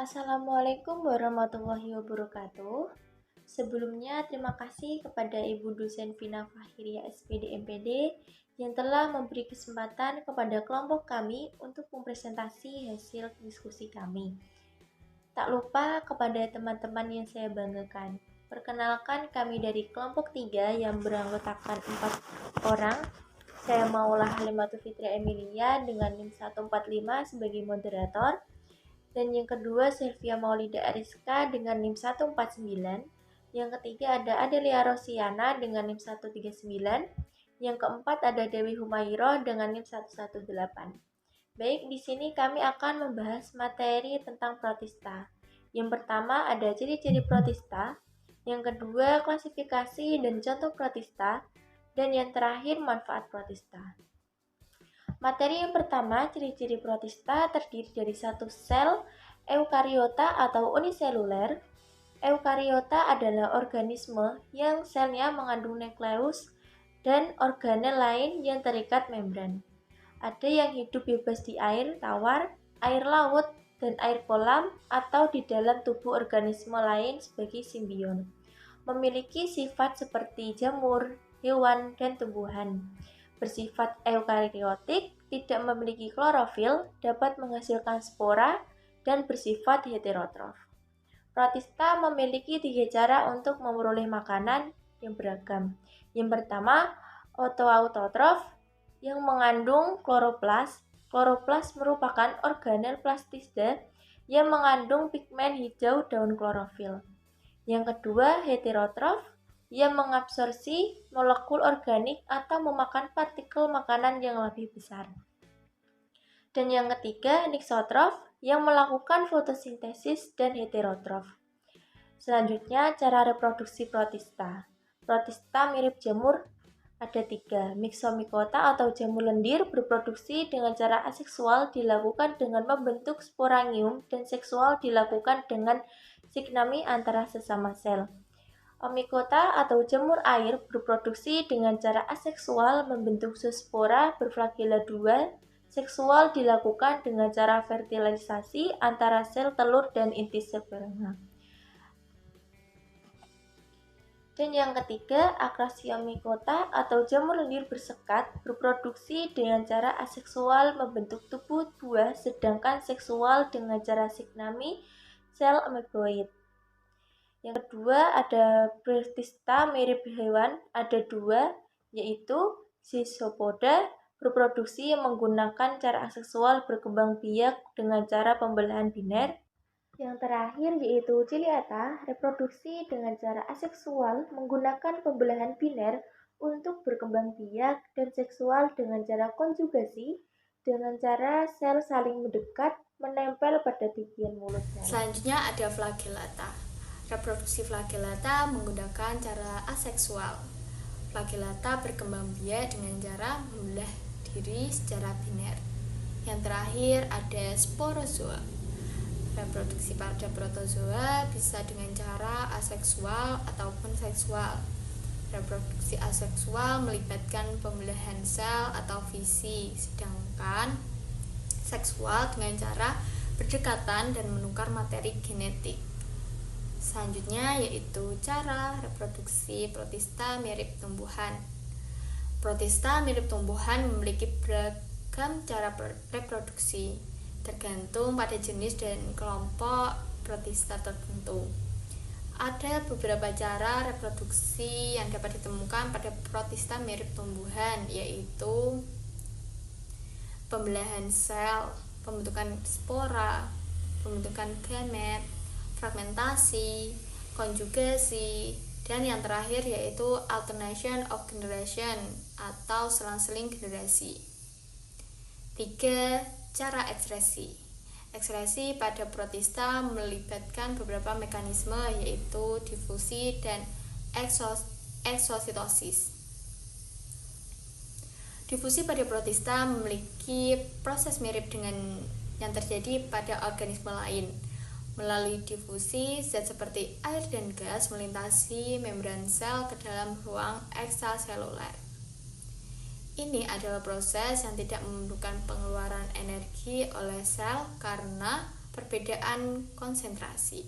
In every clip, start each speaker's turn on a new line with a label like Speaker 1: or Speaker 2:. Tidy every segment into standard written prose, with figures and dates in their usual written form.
Speaker 1: Assalamualaikum warahmatullahi wabarakatuh. Sebelumnya terima kasih kepada Ibu Dosen Vina Fahiria SPD MPD yang telah memberi kesempatan kepada kelompok kami untuk mempresentasi hasil diskusi kami. Tak lupa kepada teman-teman yang saya banggakan. Perkenalkan, kami dari kelompok 3 yang beranggotakan 4 orang. Saya Maulah Halimatu Fitria Emilia dengan NIM 145 sebagai moderator. Dan yang kedua Selvia Maulida Ariska dengan NIM 149. Yang ketiga ada Adelia Rosiana dengan NIM 139. Yang keempat ada Dewi Humayro dengan NIM 118. Baik, di sini kami akan membahas materi tentang protista. Yang pertama ada ciri-ciri protista, yang kedua klasifikasi dan contoh protista, dan yang terakhir manfaat protista. Materi yang pertama, ciri-ciri protista terdiri dari satu sel eukariota atau uniseluler. Eukariota adalah organisme yang selnya mengandung nukleus dan organel lain yang terikat membran. Ada yang hidup bebas di air tawar, air laut, dan air kolam atau di dalam tubuh organisme lain sebagai simbion. Memiliki sifat seperti jamur, hewan, dan tumbuhan. Bersifat eukariotik, tidak memiliki klorofil, dapat menghasilkan spora, dan bersifat heterotrof. Protista memiliki 3 cara untuk memperoleh makanan yang beragam. Yang pertama, autoautotrof yang mengandung kloroplas. Kloroplas merupakan organel plastida yang mengandung pigmen hijau daun klorofil. Yang kedua, heterotrof yang mengabsorpsi molekul organik atau memakan partikel makanan yang lebih besar. Dan yang ketiga, nixotrof yang melakukan fotosintesis dan heterotrof. Selanjutnya, cara reproduksi protista. Protista mirip jamur, ada 3. Myxomycota atau jamur lendir berproduksi dengan cara aseksual dilakukan dengan membentuk sporangium dan seksual dilakukan dengan signami antara sesama sel. Omycota atau jamur air berproduksi dengan cara aseksual membentuk zoospora berflagela 2. Seksual dilakukan dengan cara fertilisasi antara sel telur dan inti sperma. Dan yang ketiga, Acrasiomycota atau jamur lendir bersekat berproduksi dengan cara aseksual membentuk tubuh buah, sedangkan seksual dengan cara signami sel ameboid. Yang kedua ada protista mirip hewan, ada 2, yaitu Schizopoda berproduksi menggunakan cara aseksual berkembang biak dengan cara pembelahan biner. Yang terakhir yaitu Ciliata, reproduksi dengan cara aseksual menggunakan pembelahan biner untuk berkembang biak, dan seksual dengan cara konjugasi dengan cara sel saling mendekat menempel pada bagian mulut sel.
Speaker 2: Selanjutnya ada flagellata. Reproduksi flagellata menggunakan cara aseksual. Flagellata berkembang biak dengan cara membelah diri secara biner. Yang terakhir ada sporozoa. Reproduksi pada protozoa bisa dengan cara aseksual ataupun seksual. Reproduksi aseksual melibatkan pembelahan sel atau fisi, sedangkan seksual dengan cara berdekatan dan menukar materi genetik. Selanjutnya yaitu cara reproduksi protista mirip tumbuhan. Protista mirip tumbuhan memiliki beragam cara reproduksi, tergantung pada jenis dan kelompok protista tertentu. Ada beberapa cara reproduksi yang dapat ditemukan pada protista mirip tumbuhan, yaitu pembelahan sel, pembentukan spora, pembentukan gamet, fragmentasi, konjugasi, dan yang terakhir yaitu alternation of generation atau selang-seling generasi. 3. Cara ekspresi. Ekspresi pada protista melibatkan beberapa mekanisme, yaitu difusi dan eksositosis. Difusi pada protista memiliki proses mirip dengan yang terjadi pada organisme lain. Melalui difusi, zat seperti air dan gas melintasi membran sel ke dalam ruang ekstraseluler. Ini adalah proses yang tidak memerlukan pengeluaran energi oleh sel karena perbedaan konsentrasi.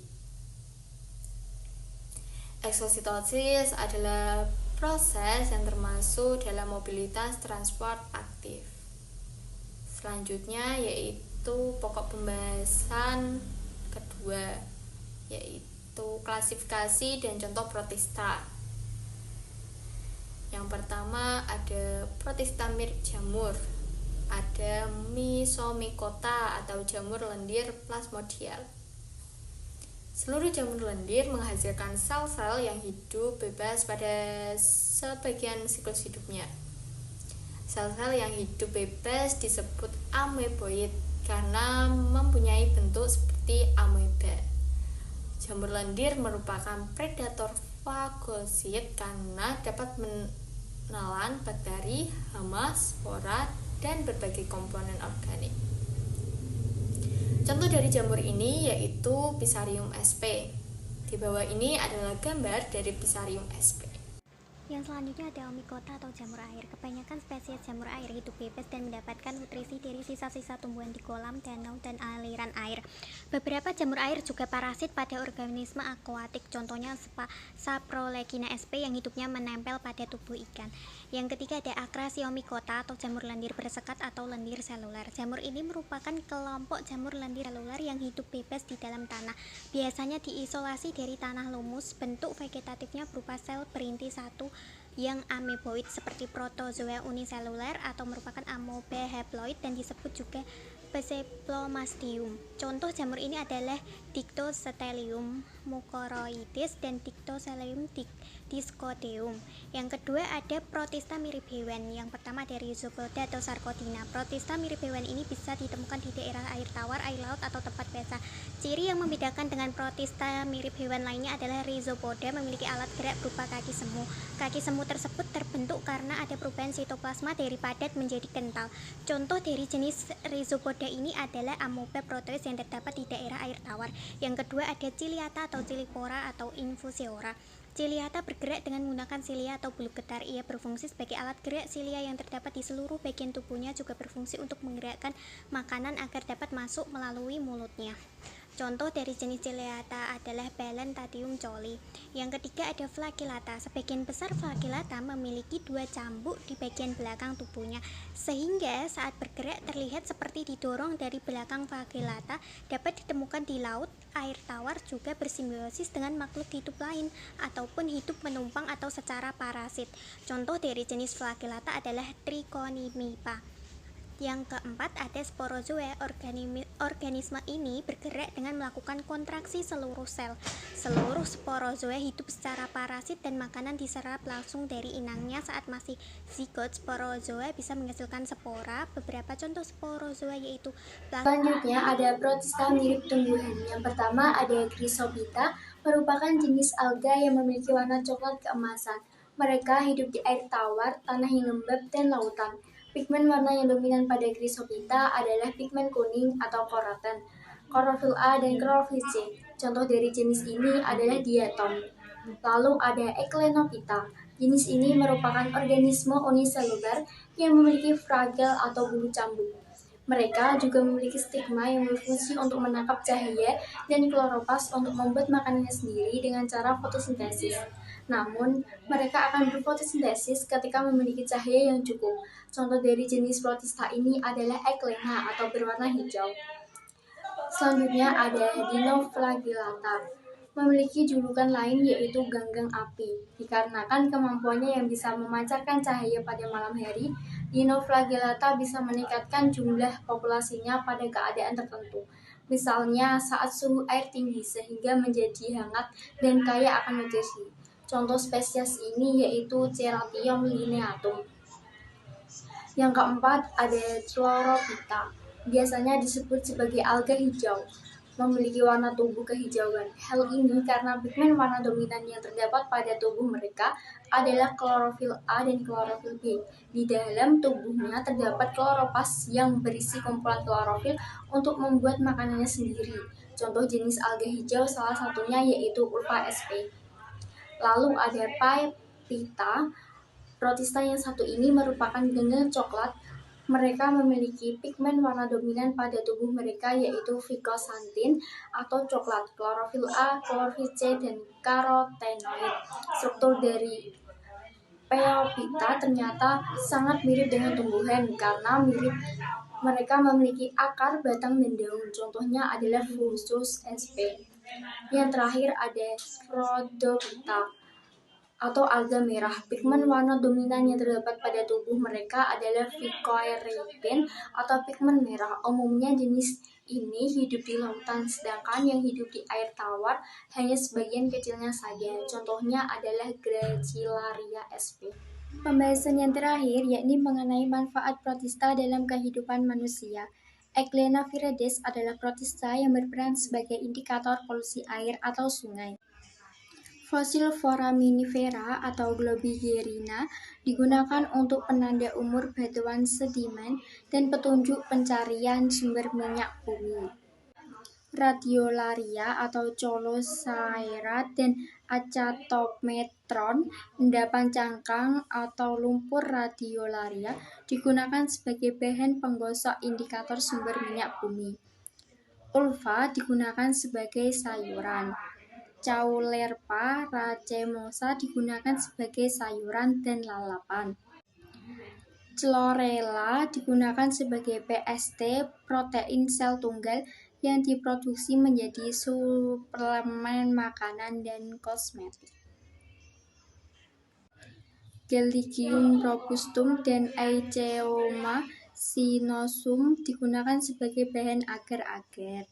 Speaker 2: Eksositosis adalah proses yang termasuk dalam mobilitas transport aktif. Selanjutnya yaitu pokok pembahasan kedua, yaitu klasifikasi dan contoh protista. Yang pertama ada protista mirip jamur, ada Myxomicota atau jamur lendir plasmodial. Seluruh jamur lendir menghasilkan sel-sel yang hidup bebas pada sebagian siklus hidupnya. Sel-sel yang hidup bebas disebut ameboid karena mempunyai bentuk seperti ameba. Jamur lendir merupakan predator fagosit karena dapat menelan bakteri, hama, spora, dan berbagai komponen organik. Contoh dari jamur ini yaitu Fusarium sp. Di bawah ini adalah gambar dari Fusarium sp.
Speaker 3: Yang selanjutnya ada Omicota atau jamur air. Kebanyakan spesies jamur air hidup bebas dan mendapatkan nutrisi dari sisa-sisa tumbuhan di kolam, danau, dan aliran air. Beberapa jamur air juga parasit pada organisme akuatik, contohnya Saprolegina sp yang hidupnya menempel pada tubuh ikan. Yang ketiga ada Acrasiomycota atau jamur lendir bersekat atau lendir seluler. Jamur ini merupakan kelompok jamur lendir seluler yang hidup bebas di dalam tanah. Biasanya diisolasi dari tanah lumus. Bentuk vegetatifnya berupa sel berinti satu yang ameboid seperti protozoa uniseluler atau merupakan amoeba haploid dan disebut juga Pseudomastium. Contoh jamur ini adalah Dictyostelium mucoroides dan Dictyostelium discoideum. Yang kedua ada protista mirip hewan. Yang pertama dari Rhizopoda atau Sarcodina. Protista mirip hewan ini bisa ditemukan di daerah air tawar, air laut, atau tempat basah. Ciri yang membedakan dengan protista mirip hewan lainnya adalah Rhizopoda memiliki alat gerak berupa kaki semu. Kaki semu tersebut terbentuk karena ada perubahan sitoplasma dari padat menjadi kental. Contoh dari jenis Rhizopoda ini adalah Amoeba proteus yang terdapat di daerah air tawar. Yang kedua ada Ciliata atau Cilicora atau Infusiora. Ciliata bergerak dengan menggunakan silia atau bulu getar. Ia berfungsi sebagai alat gerak. Silia yang terdapat di seluruh bagian tubuhnya juga berfungsi untuk menggerakkan makanan agar dapat masuk melalui mulutnya. Contoh dari jenis Ciliata adalah Balentatium coli. Yang ketiga ada Flagellata. Sebagian besar Flagellata memiliki dua cambuk di bagian belakang tubuhnya, sehingga saat bergerak terlihat seperti didorong dari belakang. Flagellata dapat ditemukan di laut, air tawar, juga bersimbiosis dengan makhluk hidup lain, ataupun hidup menumpang atau secara parasit. Contoh dari jenis Flagellata adalah Trichonimipa. Yang keempat ada sporozoa. Organisme ini bergerak dengan melakukan kontraksi seluruh sel. Seluruh sporozoa hidup secara parasit dan makanan diserap langsung dari inangnya. Saat masih zigot, sporozoa bisa menghasilkan spora. Beberapa contoh sporozoa yaitu
Speaker 4: Selanjutnya ada protista mirip tumbuhan. Yang pertama ada Chrysophyta, merupakan jenis alga yang memiliki warna coklat keemasan. Mereka hidup di air tawar, tanah yang lembab, dan lautan. Pigmen warna yang dominan pada Chrysophyta adalah pigmen kuning atau koroten, klorofil A dan klorofil C. Contoh dari jenis ini adalah diatom. Lalu ada Eclenophyta. Jenis ini merupakan organisme uniseluler yang memiliki flagel atau bulu cambuk. Mereka juga memiliki stigma yang berfungsi untuk menangkap cahaya dan kloroplas untuk membuat makanannya sendiri dengan cara fotosintesis. Namun, mereka akan berfotosintesis ketika memiliki cahaya yang cukup. Contoh dari jenis protista ini adalah Eclena atau berwarna hijau. Selanjutnya ada Dinoflagellata. Memiliki julukan lain yaitu ganggang api. Dikarenakan kemampuannya yang bisa memancarkan cahaya pada malam hari, Dinoflagellata bisa meningkatkan jumlah populasinya pada keadaan tertentu. Misalnya saat suhu air tinggi sehingga menjadi hangat dan kaya akan nutrisi. Contoh spesies ini yaitu Ceratium lineatum. Yang keempat ada Chlorophyta. Biasanya disebut sebagai alga hijau, memiliki warna tubuh kehijauan. Hal ini karena pigmen warna dominan yang terdapat pada tubuh mereka adalah klorofil A dan klorofil B. Di dalam tubuhnya terdapat kloroplas yang berisi kumpulan klorofil untuk membuat makanannya sendiri. Contoh jenis alga hijau salah satunya yaitu Ulva sp. Lalu ada Pipita. Protista yang satu ini merupakan ganggang coklat, Mereka memiliki pigmen warna dominan pada tubuh mereka yaitu vicosantin atau coklat, klorofil A, klorofil C, dan karotenoid. Struktur dari Pheophyta ternyata sangat mirip dengan tumbuhan karena mereka memiliki akar, batang, dan daun. Contohnya adalah Fuchus sp. Yang terakhir ada Rhodophyta atau alga merah. Pigmen warna dominan yang terdapat pada tubuh mereka adalah phycoerythrin atau pigmen merah. Umumnya jenis ini hidup di lautan, sedangkan yang hidup di air tawar hanya sebagian kecilnya saja. Contohnya adalah Gracilaria sp. Pembahasan yang terakhir yakni mengenai manfaat protista dalam kehidupan manusia. Eglena viridis adalah protista yang berperan sebagai indikator polusi air atau sungai. Fosil foraminifera atau Globigerina digunakan untuk penanda umur batuan sedimen dan petunjuk pencarian sumber minyak bumi. Radiolaria atau Colosaera dan Acatometron, endapan cangkang atau lumpur radiolaria digunakan sebagai bahan penggosok indikator sumber minyak bumi. Ulva digunakan sebagai sayuran. Caulerpa racemosa digunakan sebagai sayuran dan lalapan. Chlorella digunakan sebagai PST, protein sel tunggal yang diproduksi menjadi suplemen makanan dan kosmetik. Gelligium robustum dan Eicheoma sinosum digunakan sebagai bahan agar-agar.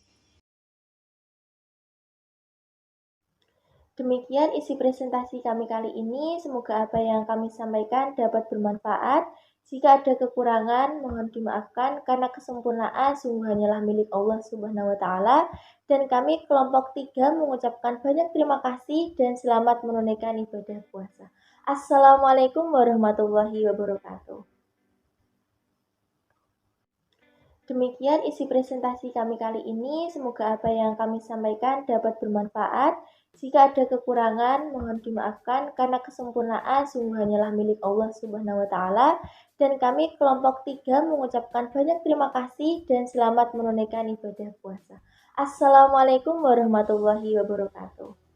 Speaker 1: Demikian isi presentasi kami kali ini. Semoga apa yang kami sampaikan dapat bermanfaat. Jika ada kekurangan, mohon dimaafkan karena kesempurnaan sungguh hanyalah milik Allah Subhanahu wa Ta'ala. Dan kami kelompok 3 mengucapkan banyak terima kasih dan selamat menunaikan ibadah puasa. Assalamualaikum warahmatullahi wabarakatuh. Demikian isi presentasi kami kali ini. Semoga apa yang kami sampaikan dapat bermanfaat. Jika ada kekurangan, mohon dimaafkan karena kesempurnaan sungguh hanyalah milik Allah Subhanahu wa Ta'ala. Dan kami kelompok 3 mengucapkan banyak terima kasih dan selamat menunaikan ibadah puasa. Assalamualaikum warahmatullahi wabarakatuh.